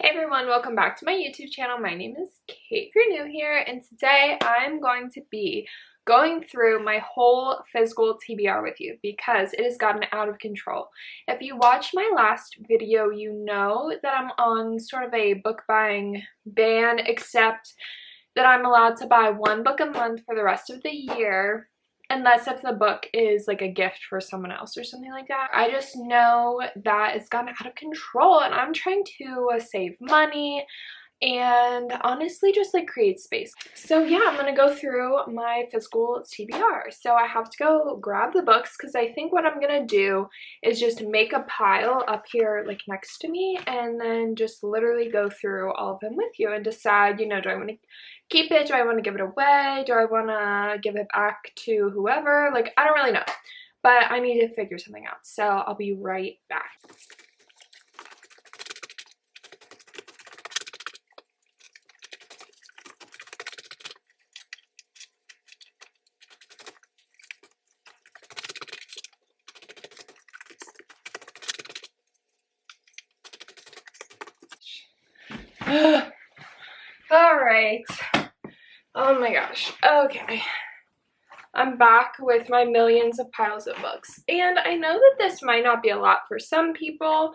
Hey everyone, welcome back to my YouTube channel. My name is Kate if you're new here, and today I'm going to be going through my whole physical TBR with you because it has gotten out of control. If you watched my last video, you know that I'm on sort of a book buying ban, except that I'm allowed to buy one book a month for the rest of the year, unless if the book is like a gift for someone else or something like that. I just know that it's gotten out of control and I'm trying to save money and honestly just like create space. So yeah, I'm gonna go through my physical TBR. So I have to go grab the books because I think what I'm gonna do is just make a pile up here like next to me and then just literally go through all of them with you and decide, you know, do I want to keep it? Do I want to give it away? Do I want to give it back to whoever? Like, I don't really know, but I need to figure something out. So I'll be right back. All right. Oh my gosh. Okay. I'm back with my millions of piles of books. And I know that this might not be a lot for some people,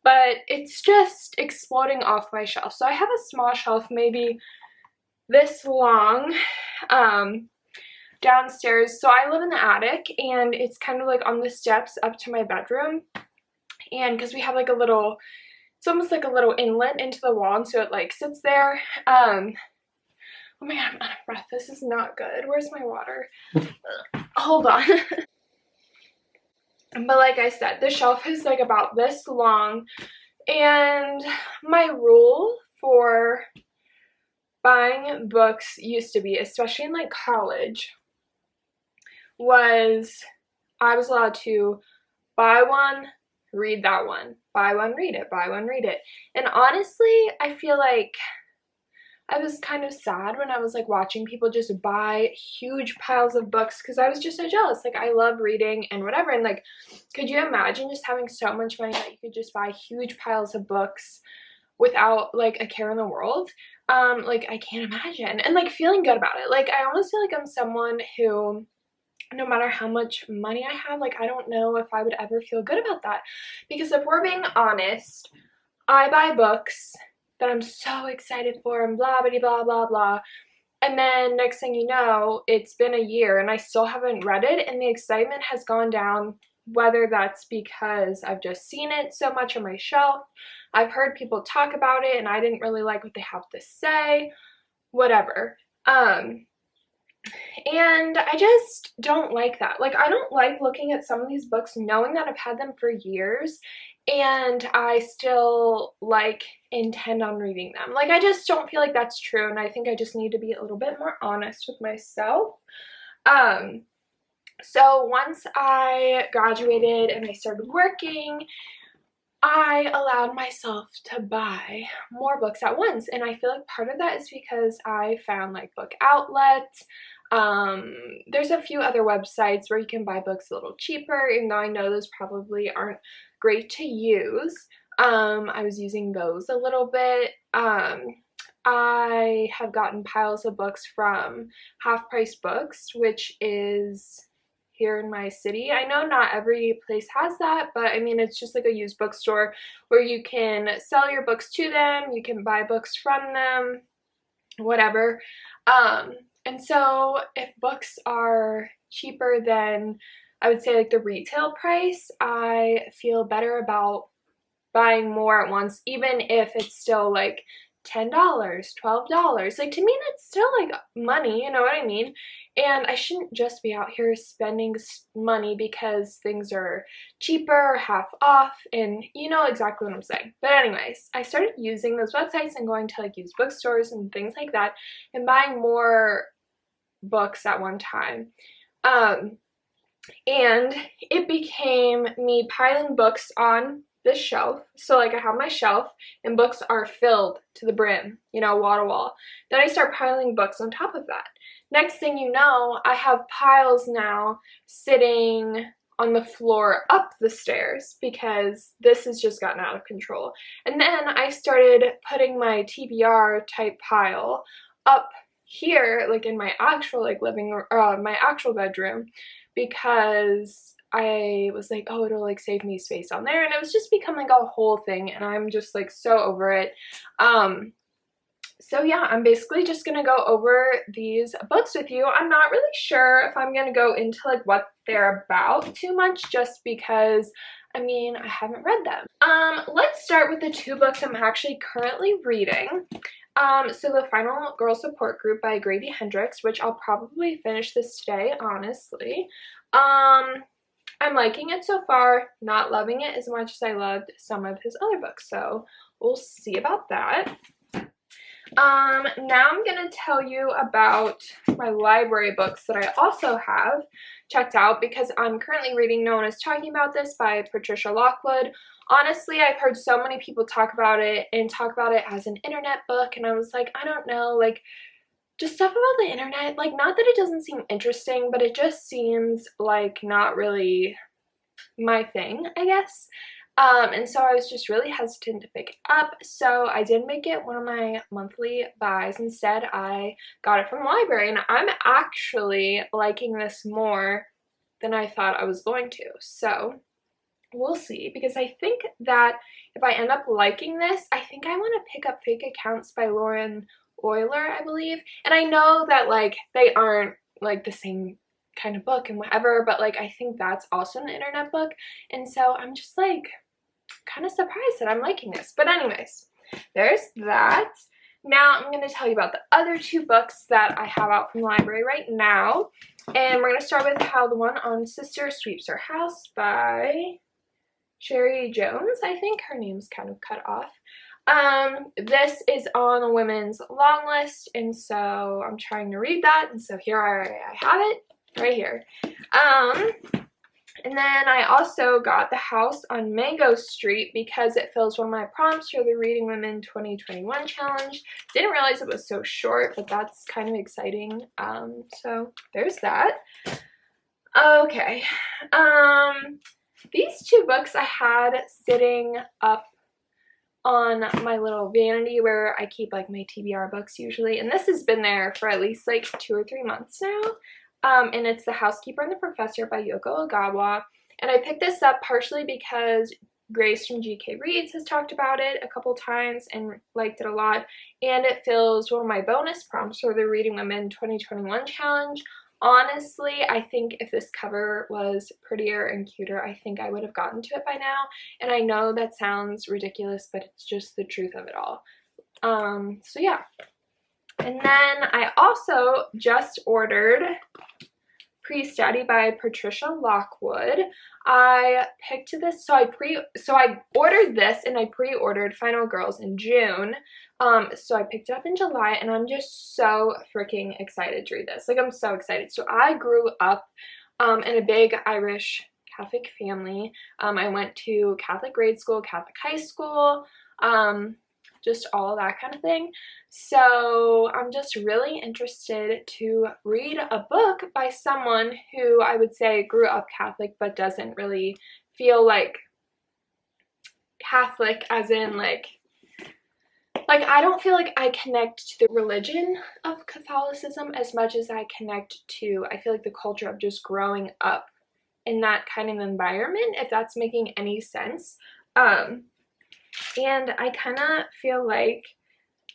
but it's just exploding off my shelf. So I have a small shelf, maybe this long, downstairs. So I live in the attic and it's kind of like on the steps up to my bedroom. And because we have like a little, it's almost like a little inlet into the wall, and so it like sits there. Oh my god, I'm out of breath. This is not good. Where's my water? Hold on. But like I said, the shelf is like about this long, and my rule for buying books used to be, especially in like college, was I was allowed to buy one, read that one, buy one, read it, buy one, read it. And honestly, I feel like I was kind of sad when I was like watching people just buy huge piles of books because I was just so jealous. Like, I love reading and whatever, and like, could you imagine just having so much money that you could just buy huge piles of books without like a care in the world? Like, I can't imagine. And like feeling good about it. Like, I almost feel like I'm someone who, no matter how much money I have, like, I don't know if I would ever feel good about that. Because if we're being honest, I buy books that I'm so excited for and blah blah blah blah blah, and then next thing you know, it's been a year and I still haven't read it, and the excitement has gone down, whether that's because I've just seen it so much on my shelf, I've heard people talk about it and I didn't really like what they have to say, whatever. And I just don't like that. Like, I don't like looking at some of these books knowing that I've had them for years and I still like intend on reading them. Like, I just don't feel like that's true, and I think I just need to be a little bit more honest with myself. So once I graduated and I started working, I allowed myself to buy more books at once, and I feel like part of that is because I found like Book Outlet. There's a few other websites where you can buy books a little cheaper, even though I know those probably aren't great to use. I was using those a little bit. I have gotten piles of books from Half Price Books, which is here in my city. I know not every place has that, but I mean, it's just like a used bookstore where you can sell your books to them, you can buy books from them, whatever. And so if books are cheaper than, I would say, like the retail price, I feel better about buying more at once, even if it's still like $10, $12. Like, to me, that's still like money, you know what I mean? And I shouldn't just be out here spending money because things are cheaper or half off, and you know exactly what I'm saying. But anyways, I started using those websites and going to like used bookstores and things like that and buying more books at one time. And it became me piling books on this shelf. So like, I have my shelf and books are filled to the brim, you know, wall to wall. Then I start piling books on top of that. Next thing you know, I have piles now sitting on the floor up the stairs because this has just gotten out of control. And then I started putting my TBR type pile up here, like in my actual like my actual bedroom, because I was like, oh, it'll like save me space on there, and it was just becoming a whole thing, and I'm just like so over it. So yeah, I'm basically just gonna go over these books with you. I'm not really sure if I'm gonna go into like what they're about too much, just because I mean, I haven't read them. Let's start with the two books I'm actually currently reading. So The Final Girl Support Group by Grady Hendrix, which I'll probably finish this today, honestly. I'm liking it so far, not loving it as much as I loved some of his other books, so we'll see about that. Now I'm gonna tell you about my library books that I also have checked out, because I'm currently reading No One Is Talking About This by Patricia Lockwood. Honestly, I've heard so many people talk about it and talk about it as an internet book, and I was like, I don't know, like, just stuff about the internet, like, not that it doesn't seem interesting, but it just seems like not really my thing, I guess. And so I was just really hesitant to pick it up, so I did make it one of my monthly buys. Instead, I got it from the library, and I'm actually liking this more than I thought I was going to, so we'll see, because I think that if I end up liking this, I think I want to pick up Fake Accounts by Lauren Euler, I believe. And I know that like they aren't like the same kind of book and whatever, but like I think that's also an internet book, and so I'm just like kind of surprised that I'm liking this. But anyways, there's that. Now I'm going to tell you about the other two books that I have out from the library right now, and we're going to start with How the One on Sister Sweeps Her House by Sherry Jones. I think her name's kind of cut off. This is on the women's long list, and so I'm trying to read that, and so here I have it right here. And then I also got The House on Mango Street because it fills one of my prompts for the Reading Women 2021 challenge. Didn't realize it was so short, but that's kind of exciting. So there's that. Okay. These two books I had sitting up on my little vanity where I keep like my TBR books usually, and this has been there for at least like 2 or 3 months now. And it's The Housekeeper and the Professor by Yoko Ogawa, and I picked this up partially because Grace from GK Reads has talked about it a couple times and liked it a lot, and it fills one of my bonus prompts for the Reading Women 2021 challenge. Honestly, I think if this cover was prettier and cuter, I think I would have gotten to it by now, and I know that sounds ridiculous, but it's just the truth of it all. So yeah. And then I also just ordered Pre-Study by Patricia Lockwood. I picked this, so I ordered this and I pre-ordered Final Girls in June. So I picked it up in July, and I'm just so freaking excited to read this. Like, I'm so excited. So I grew up in a big Irish Catholic family. I went to Catholic grade school, Catholic high school, just all that kind of thing. So I'm just really interested to read a book by someone who I would say grew up Catholic but doesn't really feel like Catholic, as in like I don't feel like I connect to the religion of Catholicism as much as I connect to, I feel like, the culture of just growing up in that kind of environment, if that's making any sense. And I kind of feel like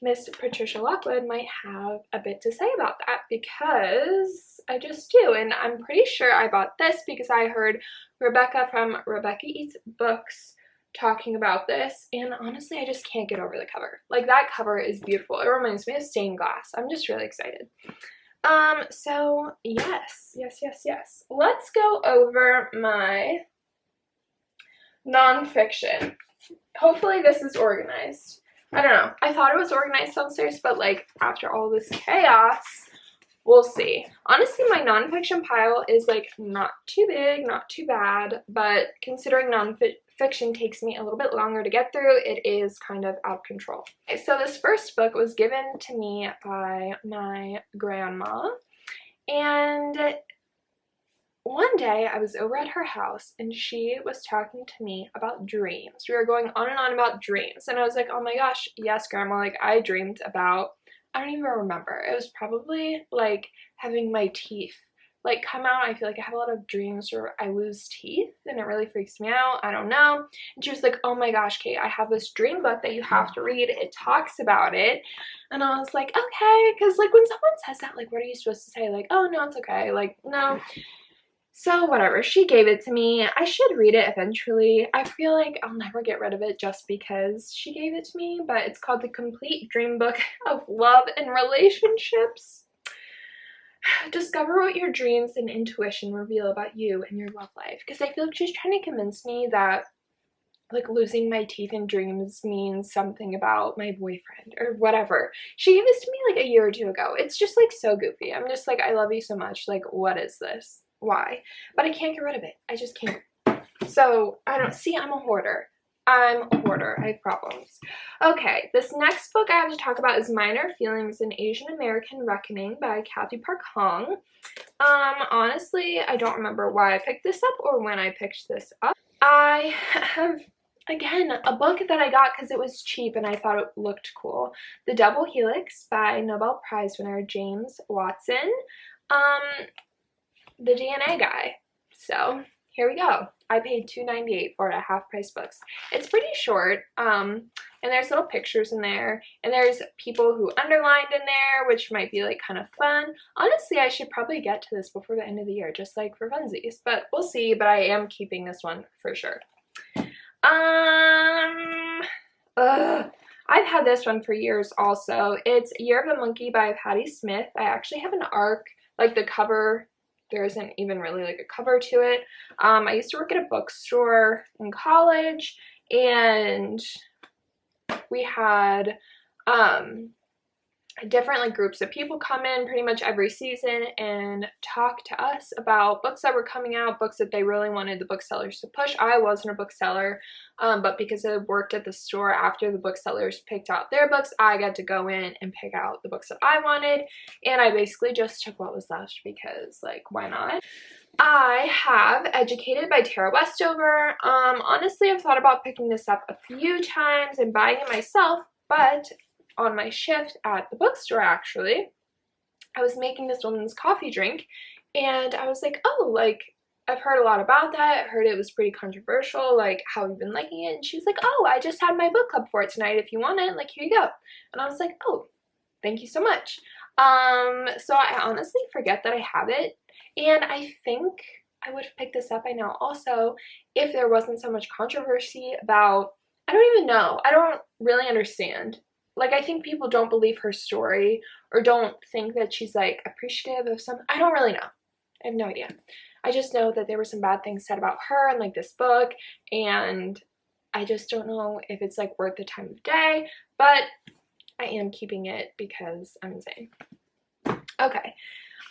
Miss Patricia Lockwood might have a bit to say about that, because I just do. And I'm pretty sure I bought this because I heard Rebecca from Rebecca Eats Books talking about this, and honestly I just can't get over the cover. Like, that cover is beautiful. It reminds me of stained glass. I'm just really excited. So yes. Let's go over my nonfiction. Hopefully this is organized. I don't know. I thought it was organized downstairs, but like after all this chaos, we'll see. Honestly, my nonfiction pile is like not too big, not too bad, but considering nonfiction takes me a little bit longer to get through, it is kind of out of control. Okay, so this first book was given to me by my grandma, and one day I was over at her house and she was talking to me about dreams. We were going on and on about dreams, and I was like, oh my gosh, yes, grandma, like I dreamed about, I don't even remember, it was probably like having my teeth like come out. I feel like I have a lot of dreams where I lose teeth and it really freaks me out. I don't know. And she was like, oh my gosh, Kate, I have this dream book that you have to read. It talks about it. And I was like, okay, because like when someone says that, like what are you supposed to say? Like, oh no, it's okay. Like, no. So whatever, she gave it to me. I should read it eventually. I feel like I'll never get rid of it just because she gave it to me, but it's called The Complete Dream Book of Love and Relationships. Discover what your dreams and intuition reveal about you and your love life. Because I feel like she's trying to convince me that like losing my teeth in dreams means something about my boyfriend or whatever. She gave this to me like a year or two ago. It's just like so goofy. I'm just like, I love you so much. Like, what is this? Why? But I can't get rid of it. I just can't. So I don't see, I'm a hoarder. I'm a hoarder. I have problems. Okay, this next book I have to talk about is Minor Feelings: An Asian American Reckoning by Kathy Park Hong. Honestly, I don't remember why I picked this up or when I picked this up. I have, again, a book that I got because it was cheap and I thought it looked cool. The Double Helix by Nobel Prize winner James Watson. The DNA guy. So here we go. I paid $2.98 for it at Half Price Books. It's pretty short, and there's little pictures in there, and there's people who underlined in there, which might be like kind of fun. Honestly, I should probably get to this before the end of the year, just like for funsies, but we'll see. But I am keeping this one for sure. I've had this one for years also. It's Year of the Monkey by Patti Smith. I actually have an ARC, like the cover. There isn't even really like a cover to it. I used to work at a bookstore in college, and we had different like groups of people come in pretty much every season and talk to us about books that were coming out, books that they really wanted the booksellers to push. I wasn't a bookseller, but because I worked at the store after the booksellers picked out their books, I got to go in and pick out the books that I wanted, and I basically just took what was left because like why not. I have Educated by Tara Westover. Honestly, I've thought about picking this up a few times and buying it myself, but on my shift at the bookstore, actually, I was making this woman's coffee drink, and I was like, oh, like, I've heard a lot about that. I heard it was pretty controversial, like, how have you been liking it? And she was like, oh, I just had my book club for it tonight. If you want it, like, here you go. And I was like, oh, thank you so much. So I honestly forget that I have it, and I think I would have picked this up by now also if there wasn't so much controversy about, I don't even know. I don't really understand. Like, I think people don't believe her story or don't think that she's, like, appreciative of something. I don't really know. I have no idea. I just know that there were some bad things said about her and, like, this book, and I just don't know if it's, like, worth the time of day, but I am keeping it because I'm insane. Okay.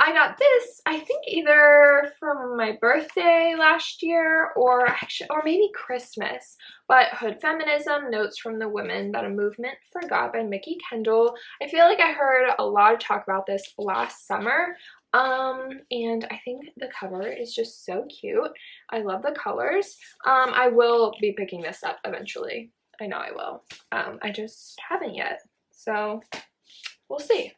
I got this, I think either from my birthday last year or actually, or maybe Christmas, but Hood Feminism, Notes from the Women That a Movement Forgot by Mickey Kendall. I feel like I heard a lot of talk about this last summer, and I think the cover is just so cute. I love the colors. I will be picking this up eventually. I know I will. I just haven't yet, so we'll see.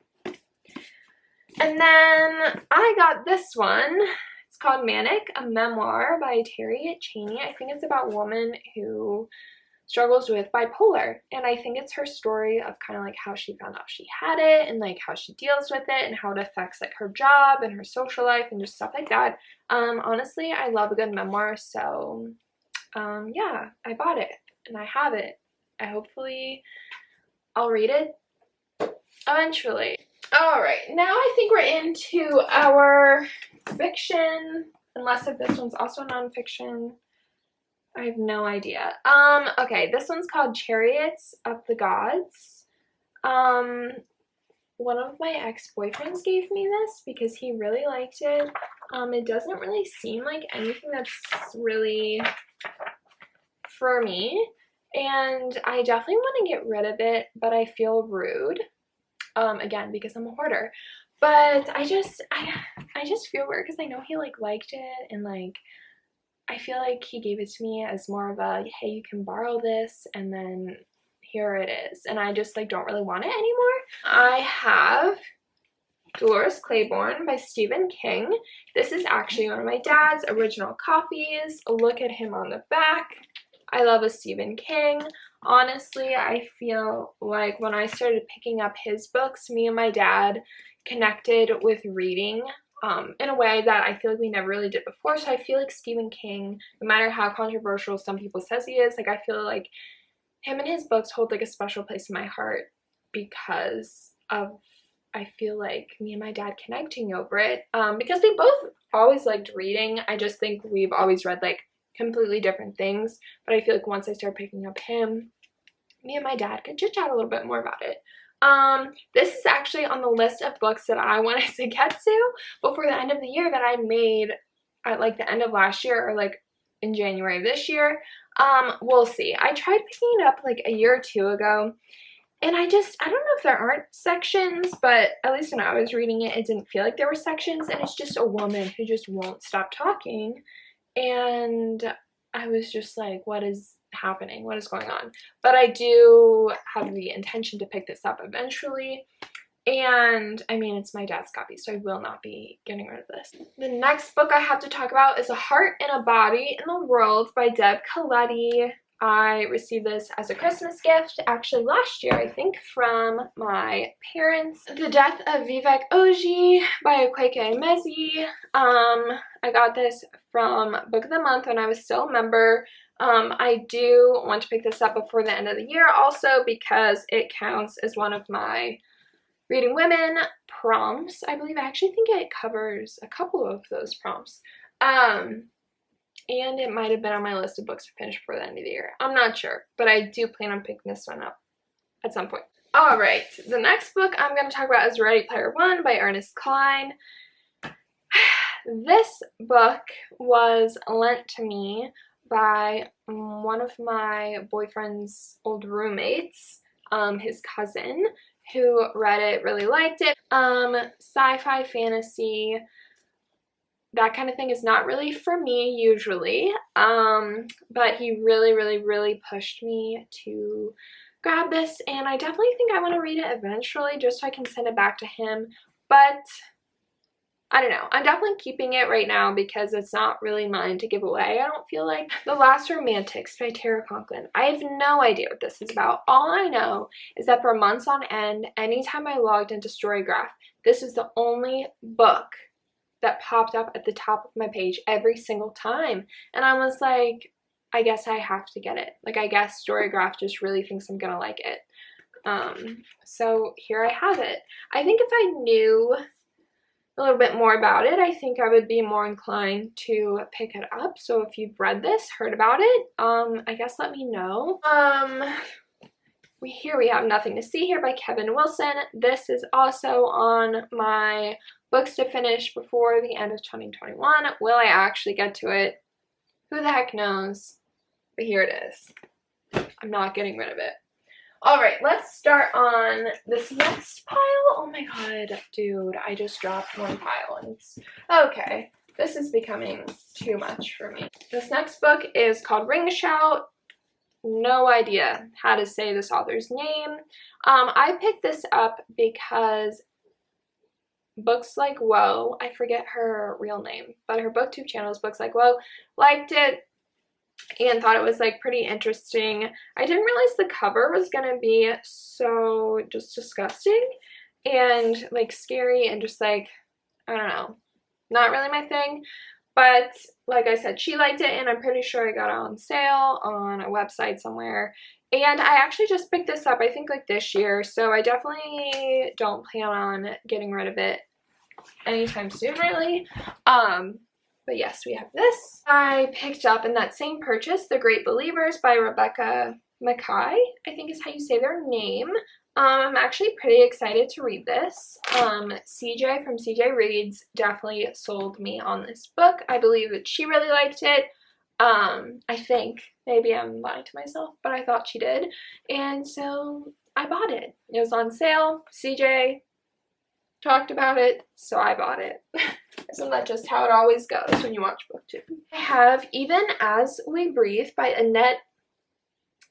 And then I got this one. It's called Manic, a Memoir by Terry Cheney. I think it's about a woman who struggles with bipolar, and I think it's her story of kind of like how she found out she had it and like how she deals with it and how it affects like her job and her social life and just stuff like that. Honestly, I love a good memoir, so yeah, I bought it and I have it. I'll read it eventually. Alright, now I think we're into our fiction, unless if this one's also nonfiction. I have no idea. Okay, this one's called Chariots of the Gods. One of my ex-boyfriends gave me this because he really liked it. It doesn't really seem like anything that's really for me, and I definitely want to get rid of it, but I feel rude. Again, because I'm a hoarder. But I just feel weird because I know he like liked it, and like I feel like he gave it to me as more of a, hey, you can borrow this, and then here it is. And I just like don't really want it anymore. I have Dolores Claiborne by Stephen King. This is actually one of my dad's original copies. Look at him on the back. I love a Stephen King. Honestly, I feel like when I started picking up his books, me and my dad connected with reading in a way that I feel like we never really did before. So I feel like Stephen King, no matter how controversial some people says he is, like I feel like him and his books hold like a special place in my heart because of, I feel like, me and my dad connecting over it, because we both always liked reading. I just think we've always read like completely different things, but I feel like once I started picking up him, me and my dad could chit chat a little bit more about it. This is actually on the list of books that I wanted to get to before the end of the year that I made at like the end of last year or like in January of this year. We'll see. I tried picking it up like a year or two ago, and I don't know if there aren't sections, but at least when I was reading it, it didn't feel like there were sections, and it's just a woman who just won't stop talking, and I was just like, what is happening? What is going on? But I do have the intention to pick this up eventually. And I mean, it's my dad's copy, so I will not be getting rid of this. The next book I have to talk about is A Heart and a Body in the World by Deb Coletti. I received this as a Christmas gift actually last year, I think, from my parents. The Death of Vivek Oji by Akwaeke Emezi. I got this from Book of the Month when I was still a member. I do want to pick this up before the end of the year also because it counts as one of my Reading Women prompts. I believe, I actually think it covers a couple of those prompts. And it might have been on my list of books to finish before the end of the year. I'm not sure, but I do plan on picking this one up at some point. Alright, the next book I'm going to talk about is Ready Player One by Ernest Cline. This book was lent to me by one of my boyfriend's old roommates, his cousin, who read it, really liked it. Sci-fi, fantasy, that kind of thing is not really for me usually, but he really pushed me to grab this, and I definitely think I want to read it eventually just so I can send it back to him, but I don't know. I'm definitely keeping it right now because it's not really mine to give away, I don't feel like. The Last Romantics by Tara Conklin. I have no idea what this is about. All I know is that for months on end, anytime I logged into Storygraph, this is the only book that popped up at the top of my page every single time. And I was like, I guess I have to get it. Like, I guess Storygraph just really thinks I'm gonna like it. So here I have it. I think if I knew a little bit more about it, I think I would be more inclined to pick it up. So if you've read this, heard about it, I guess let me know. We have Nothing to See Here by Kevin Wilson. This is also on my books to finish before the end of 2021. Will I actually get to it? Who the heck knows? But here it is. I'm not getting rid of it. Alright, let's start on this next pile. Oh my god, dude, I just dropped one pile. And it's okay. This is becoming too much for me. This next book is called Ring Shout. No idea how to say this author's name. I picked this up because Books Like Whoa, I forget her real name, but her booktube channel is Books Like Whoa, liked it and thought it was like pretty interesting. I didn't realize the cover was gonna be so just disgusting and like scary and just like, I don't know, not really my thing. But like I said, she liked it, and I'm pretty sure I got it on sale on a website somewhere. And I actually just picked this up, I think like this year, so I definitely don't plan on getting rid of it anytime soon, really. But yes, we have this. I picked up in that same purchase The Great Believers by Rebecca Mackay, I think is how you say their name. I'm actually pretty excited to read this. CJ from CJ Reads definitely sold me on this book. I believe that she really liked it. I think. Maybe I'm lying to myself, but I thought she did. And so I bought it. It was on sale. CJ, talked about it, so I bought it. Isn't that just how it always goes when you watch booktube? I have Even As We Breathe by Annette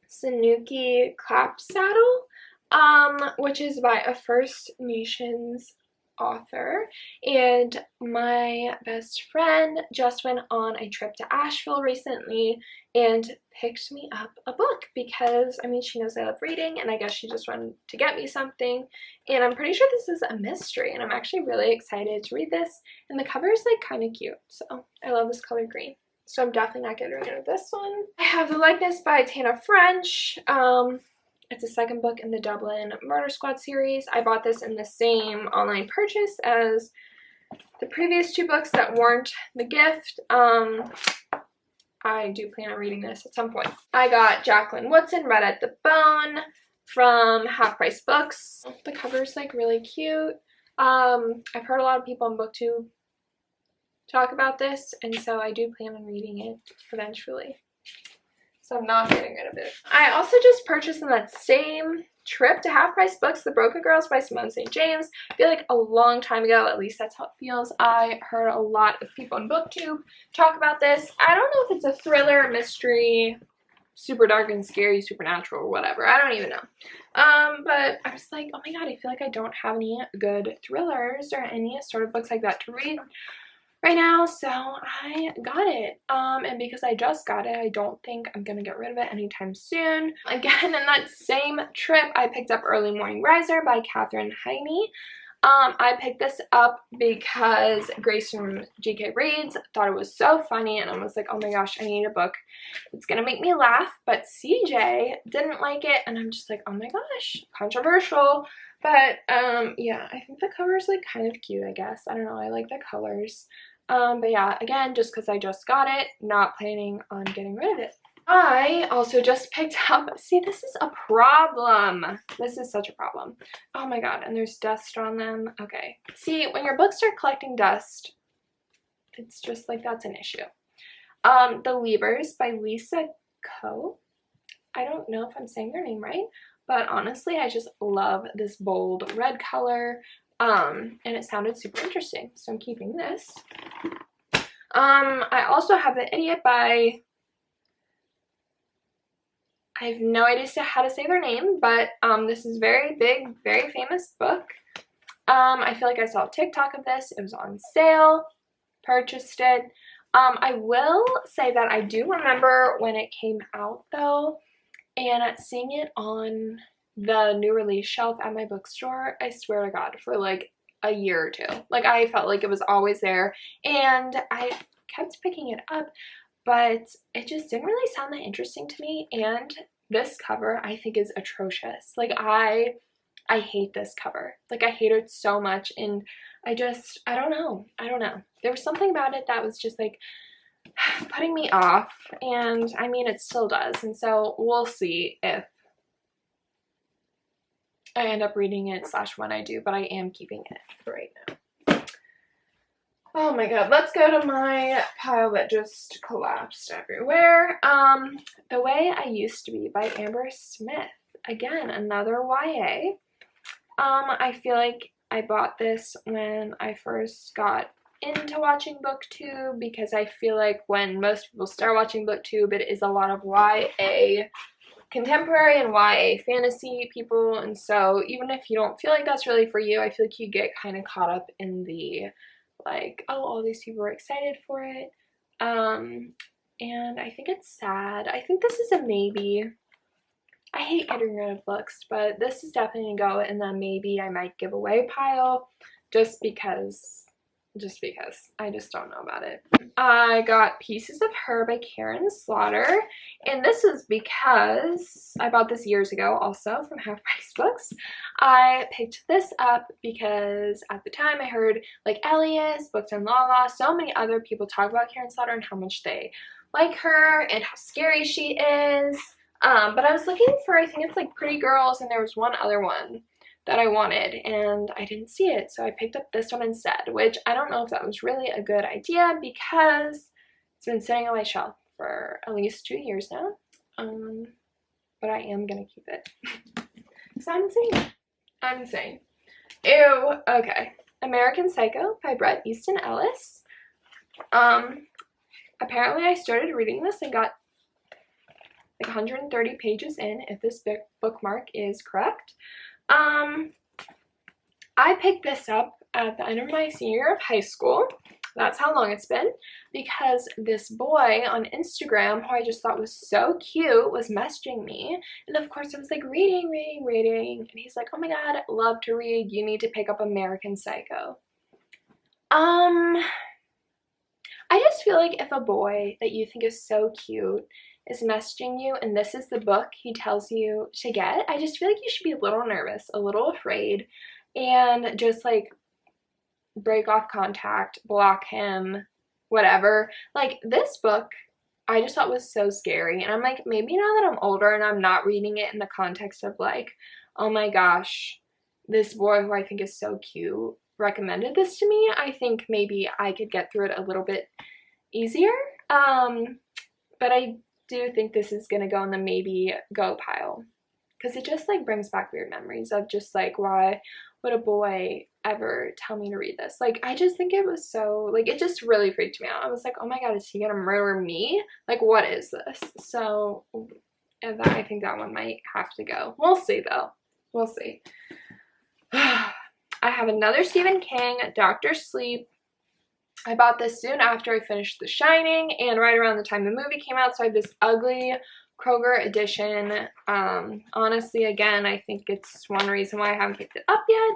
Sanuki Clapsaddle, which is by a First Nations author, and my best friend just went on a trip to Asheville recently and picked me up a book because, I mean, she knows I love reading, and I guess she just wanted to get me something, and I'm pretty sure this is a mystery, and I'm actually really excited to read this, and the cover is like kind of cute, so I love this color green. So I'm definitely not getting rid of this one. I have The Likeness by Tana French. It's the second book in the Dublin Murder Squad series. I bought this in the same online purchase as the previous two books that weren't the gift. I do plan on reading this at some point. I got Jacqueline Woodson, Red at the Bone from Half Price Books. The cover's like really cute. I've heard a lot of people on BookTube talk about this, and so I do plan on reading it eventually. So I'm not getting rid of it. I also just purchased on that same trip to Half Price Books, The Broken Girls by Simone St. James. I feel like a long time ago, at least that's how it feels. I heard a lot of people on BookTube talk about this. I don't know if it's a thriller, mystery, super dark and scary, supernatural, or whatever. I don't even know. But I was like, oh my god, I feel like I don't have any good thrillers or any sort of books like that to read right now, so I got it. And because I just got it, I don't think I'm gonna get rid of it anytime soon. Again, in that same trip, I picked up Early Morning Riser by Katherine Heine. I picked this up because Grace from GK Reads thought it was so funny, and I was like, oh my gosh, I need a book that's gonna make me laugh, but CJ didn't like it, and I'm just like, oh my gosh, controversial. But yeah, I think the cover is like kind of cute, I guess. I don't know, I like the colors. But yeah, again, just because I just got it, not planning on getting rid of it. I also just picked up, see, this is a problem. This is such a problem. Oh my god, and there's dust on them. Okay. See, when your books start collecting dust, it's just like that's an issue. The Levers by Lisa Ko. I don't know if I'm saying their name right, but honestly, I just love this bold red color. And it sounded super interesting, so I'm keeping this. I also have The Idiot by, I have no idea how to say their name, but this is very big, very famous book. I feel like I saw a TikTok of this. It was on sale. Purchased it. I will say that I do remember when it came out though, and seeing it on the new release shelf at my bookstore, I swear to god, for like a year or two. Like, I felt like it was always there, and I kept picking it up, but it just didn't really sound that interesting to me, and this cover I think is atrocious. Like, I hate this cover. Like, I hate it so much, and I don't know. There was something about it that was just like putting me off, and I mean, it still does, and so we'll see if I end up reading it / when I do, but I am keeping it for right now. Oh my god, let's go to my pile that just collapsed everywhere. The Way I Used to Be by Amber Smith. Again, another YA. I feel like I bought this when I first got into watching BookTube, because I feel like when most people start watching BookTube, it is a lot of YA contemporary and YA fantasy people, and so even if you don't feel like that's really for you, I feel like you get kind of caught up in the like, oh, all these people are excited for it, and I think it's sad. I think this is a maybe. I hate getting rid of books, but this is definitely gonna go in the maybe I might give away pile, just because I just don't know about it. I got Pieces of Her by Karen Slaughter, and this is because I bought this years ago also from Half Price Books. I picked this up because at the time I heard like Elias, Books and Lala, so many other people talk about Karen Slaughter and how much they like her and how scary she is. But I was looking for, I think it's like Pretty Girls, and there was one other one that I wanted, and I didn't see it, so I picked up this one instead, which I don't know if that was really a good idea because it's been sitting on my shelf for at least 2 years now, but I am gonna keep it. So I'm insane. Ew. Okay, American Psycho by Bret Easton Ellis. Apparently I started reading this and got like 130 pages in, if this bookmark is correct. I picked this up at the end of my senior year of high school. That's how long it's been, because this boy on Instagram, who I just thought was so cute, was messaging me. And of course I was like, reading. And he's like, oh my god, love to read. You need to pick up American Psycho. I just feel like if a boy that you think is so cute is messaging you and this is the book he tells you to get, I just feel like you should be a little nervous, a little afraid, and just like break off contact, block him, whatever. Like, this book I just thought was so scary, and I'm like, maybe now that I'm older and I'm not reading it in the context of like, oh my gosh, this boy who I think is so cute recommended this to me, I think maybe I could get through it a little bit easier. But I do think this is gonna go in the maybe go pile, because it just like brings back weird memories of just like, why would a boy ever tell me to read this? Like, I just think it was so, like, it just really freaked me out. I was like, oh my god, is he gonna murder me? Like, what is this? So I think that one might have to go. We'll see though. We'll see. I have another Stephen King, Dr. Sleep. I bought this soon after I finished The Shining and right around the time the movie came out, so I have this ugly Kroger edition. Honestly, again, I think it's one reason why I haven't picked it up yet,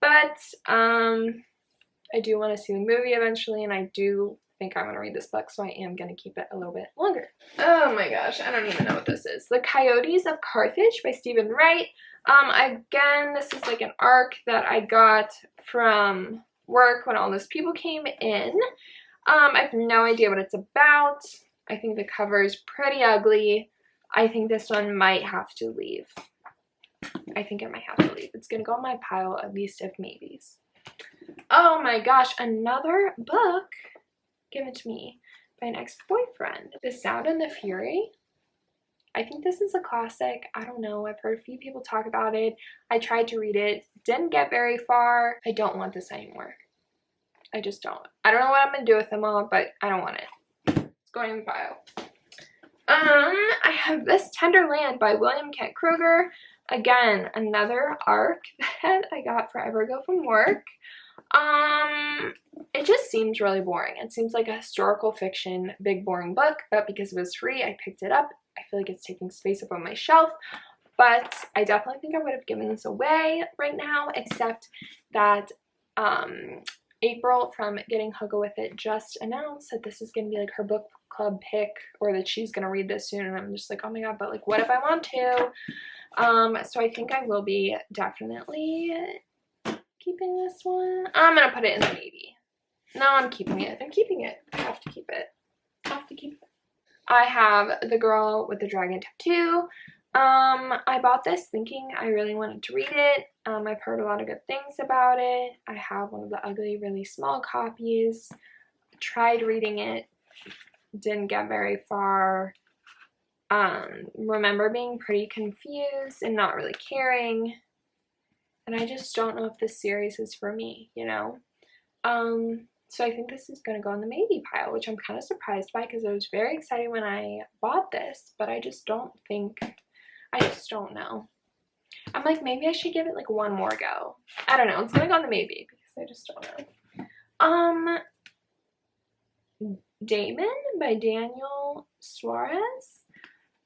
but I do want to see the movie eventually, and I do think I'm going to read this book, so I am going to keep it a little bit longer. Oh my gosh, I don't even know what this is. The Coyotes of Carthage by Stephen Wright. Again, this is like an arc that I got from work when all those people came in. I have no idea what it's about. I think the cover is pretty ugly. I think this one might have to leave. I think it might have to leave. It's gonna go on my pile, at least of maybes. Oh my gosh, another book given to me by an ex-boyfriend. The Sound and the Fury. I think this is a classic. I don't know. I've heard a few people talk about it. I tried to read it. Didn't get very far. I don't want this anymore. I just don't. I don't know what I'm going to do with them all, but I don't want it. It's going in the pile. I have This Tender Land by William Kent Kruger. Again, another arc that I for Forever Ago from work. It just seems really boring. It seems like a historical fiction, big boring book, but because it was free, I picked it up. I feel like it's taking space up on my shelf, but I definitely think I would have given this away right now, except that April from Getting Hugga With It just announced that this is going to be like her book club pick, or that she's going to read this soon, and I'm just like, oh my god, but like, what if I want to? So I think I will be definitely keeping this one. I'm going to put it in the maybe. No, I'm keeping it. I'm keeping it. I have to keep it. I have to keep it. I have The Girl with the Dragon Tattoo. I bought this thinking I really wanted to read it. I've heard a lot of good things about it. I have one of the ugly, really small copies. Tried reading it. Didn't get very far. Remember being pretty confused and not really caring. And I just don't know if this series is for me, you know? So I think this is going to go in the maybe pile, which I'm kind of surprised by because I was very excited when I bought this, but I just don't know. I'm like, maybe I should give it like one more go. I don't know. It's going to go in the maybe because I just don't know. Damon by Daniel Suarez.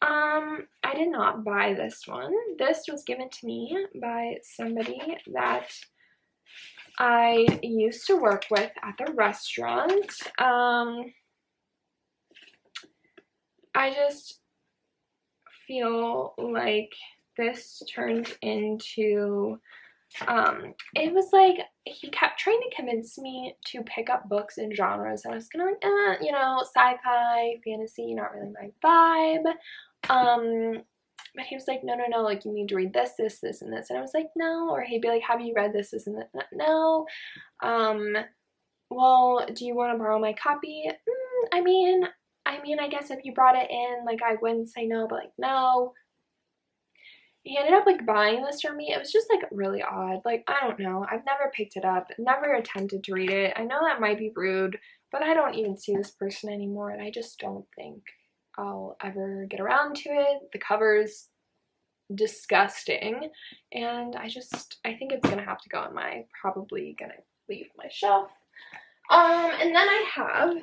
I did not buy this one. This was given to me by somebody that I used to work with at the restaurant. I just feel like this turned into, it was like he kept trying to convince me to pick up books in genres. I was gonna like, you know, sci-fi, fantasy, not really my vibe. But he was like, no, like, you need to read this, this, this, and this. And I was like, no. Or he'd be like, have you read this, this, and that? No. Well, do you want to borrow my copy? I mean, I guess if you brought it in, like, I wouldn't say no, but, like, no. he ended up like buying this for me. It was just like really odd. Like, I don't know. I've never picked it up, never attempted to read it. I know that might be rude, but I don't even see this person anymore, and I just don't think I'll ever get around to it. The cover's disgusting, and I think it's gonna have to go on my, probably gonna leave my shelf. And then I have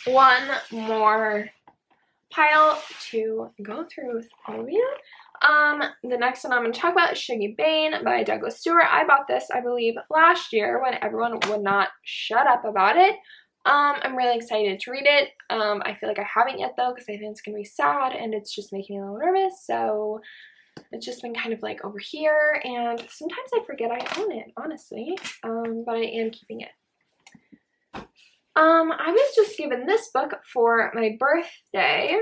one more pile to go through with all of you. The next one I'm going to talk about is Shuggy Bane by Douglas Stewart. I bought this, I believe, last year when everyone would not shut up about it. I'm really excited to read it. I feel like I haven't yet though, because I think it's going to be sad and it's just making me a little nervous. So it's just been kind of like over here, and sometimes I forget I own it, honestly. But I am keeping it. I was just given this book for my birthday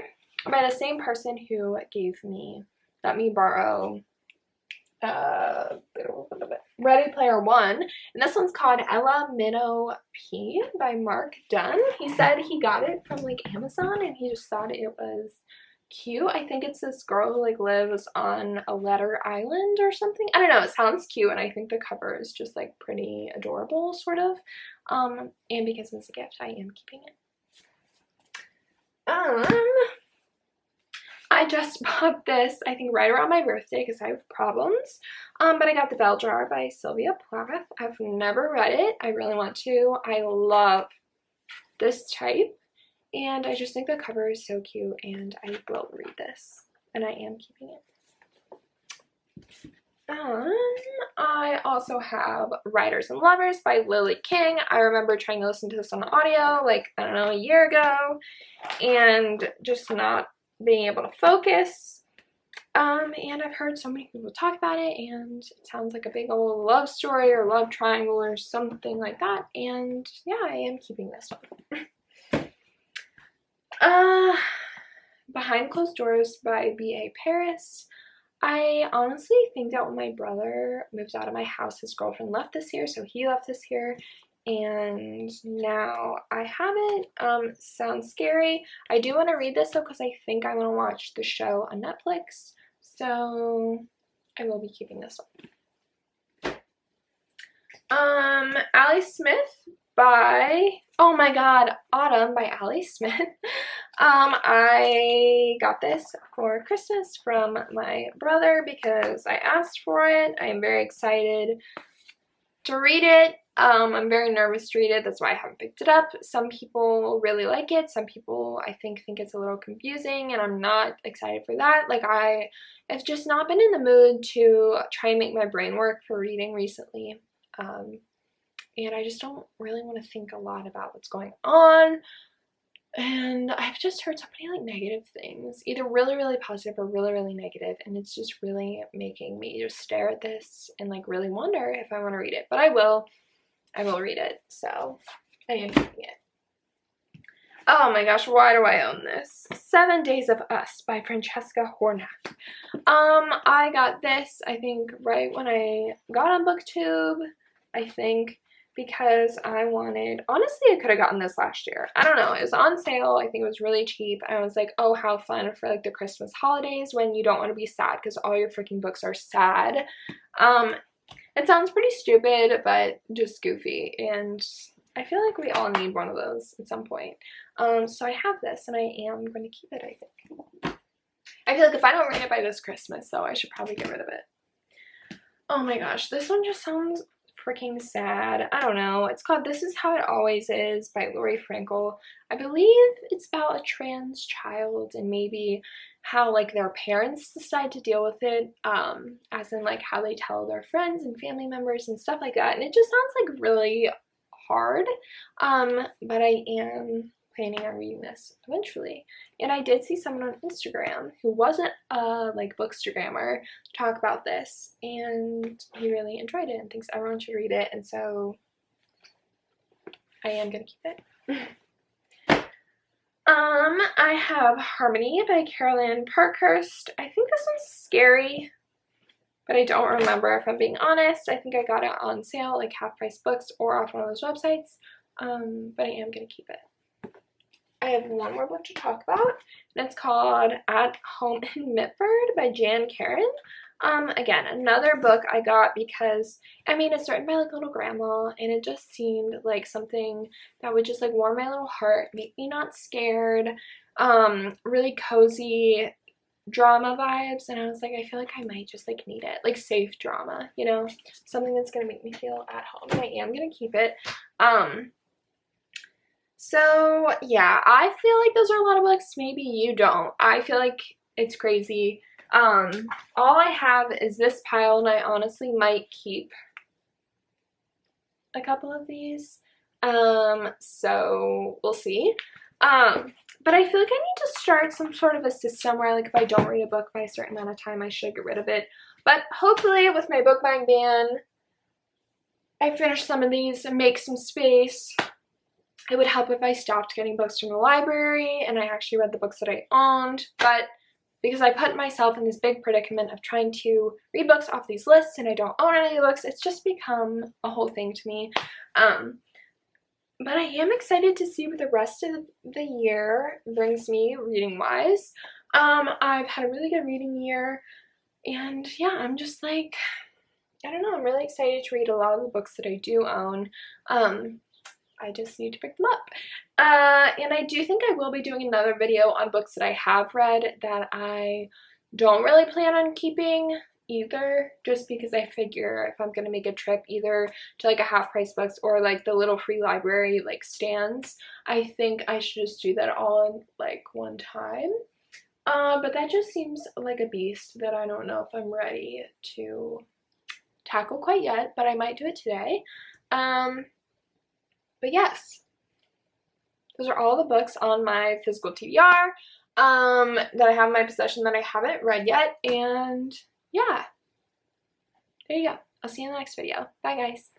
by the same person who let me borrow Ready Player One, and this one's called Ella Minnow P by Mark Dunn. He said he got it from like Amazon and he just thought it was cute. I think it's this girl who like lives on a letter island or something. I don't know, it sounds cute, and I think the cover is just like pretty adorable, sort of. And because it's a gift, I am keeping it. I just bought this, I think, right around my birthday because I have problems. But I got The Bell Jar by Sylvia Plath. I've never read it. I really want to. I love this type, and I just think the cover is so cute, and I will read this, and I am keeping it. I also have Writers and Lovers by Lily King. I remember trying to listen to this on audio, like, I don't know, a year ago, and just not being able to focus. And I've heard so many people talk about it, and it sounds like a big old love story or love triangle or something like that, and yeah, I am keeping this one. Behind Closed Doors by B.A. Paris. I honestly think that when my brother moved out of my house, his girlfriend left this here, so he left this here, and now I have it. Sounds scary. I do want to read this though because I think I want to watch the show on Netflix, so I will be keeping this one. Allie Smith by, oh my god, Autumn by Allie Smith. I got this for Christmas from my brother because I asked for it. I am very excited to read it. I'm very nervous to read it. That's why I haven't picked it up. Some people really like it. Some people, I think it's a little confusing, and I'm not excited for that. Like, I have just not been in the mood to try and make my brain work for reading recently. And I just don't really want to think a lot about what's going on. And I've just heard so many like negative things, either really, really positive or really, really negative, and it's just really making me just stare at this and like really wonder if I want to read it. But I will read it, so I am keeping it. Oh my gosh, why do I own this? 7 Days of Us by Francesca Hornath. I got this, I think, right when I got on BookTube, I think, because I wanted, honestly, I could have gotten this last year. I don't know, it was on sale. I think it was really cheap. I was like, oh, how fun for like the Christmas holidays when you don't want to be sad because all your freaking books are sad. It sounds pretty stupid, but just goofy, and I feel like we all need one of those at some point. So I have this, and I am going to keep it, I think. I feel like if I don't read it by this Christmas, though, I should probably get rid of it. Oh my gosh, this one just sounds freaking sad. I don't know. It's called This Is How It Always Is by Lori Frankel. I believe it's about a trans child and maybe how like their parents decide to deal with it, as in like how they tell their friends and family members and stuff like that. And it just sounds like really hard, but I am planning on reading this eventually. And I did see someone on Instagram who wasn't a like bookstagrammer talk about this, and he really enjoyed it and thinks everyone should read it, and so I am gonna keep it. I have Harmony by Carolyn Parkhurst. I think this one's scary, but I don't remember, if I'm being honest. I think I got it on sale, like half price books or off one of those websites, but I am gonna keep it. I have one more book to talk about, and it's called At Home in Mitford by Jan Karen. Again, another book I got because, I mean, it's written by like little grandma, and it just seemed like something that would just like warm my little heart, make me not scared, really cozy drama vibes, and I was like, I feel like I might just like need it, like safe drama, you know, something that's gonna make me feel at home, and I am gonna keep it. So yeah, I feel like those are a lot of books. Maybe you don't. I feel like it's crazy. All I have is this pile, and I honestly might keep a couple of these. So we'll see. But I feel like I need to start some sort of a system where, like, if I don't read a book by a certain amount of time, I should get rid of it. But hopefully with my book buying ban, I finish some of these and make some space. It would help if I stopped getting books from the library and I actually read the books that I owned, but because I put myself in this big predicament of trying to read books off these lists and I don't own any of the books, it's just become a whole thing to me. But I am excited to see what the rest of the year brings me reading-wise. I've had a really good reading year, and yeah, I'm just like, I don't know, I'm really excited to read a lot of the books that I do own. I just need to pick them up. And I do think I will be doing another video on books that I have read that I don't really plan on keeping either, just because I figure if I'm going to make a trip either to like a half price books or like the little free library like stands, I think I should just do that all in like one time. But that just seems like a beast that I don't know if I'm ready to tackle quite yet, but I might do it today. But yes, those are all the books on my physical TBR that I have in my possession that I haven't read yet, and yeah, there you go. I'll see you in the next video. Bye, guys.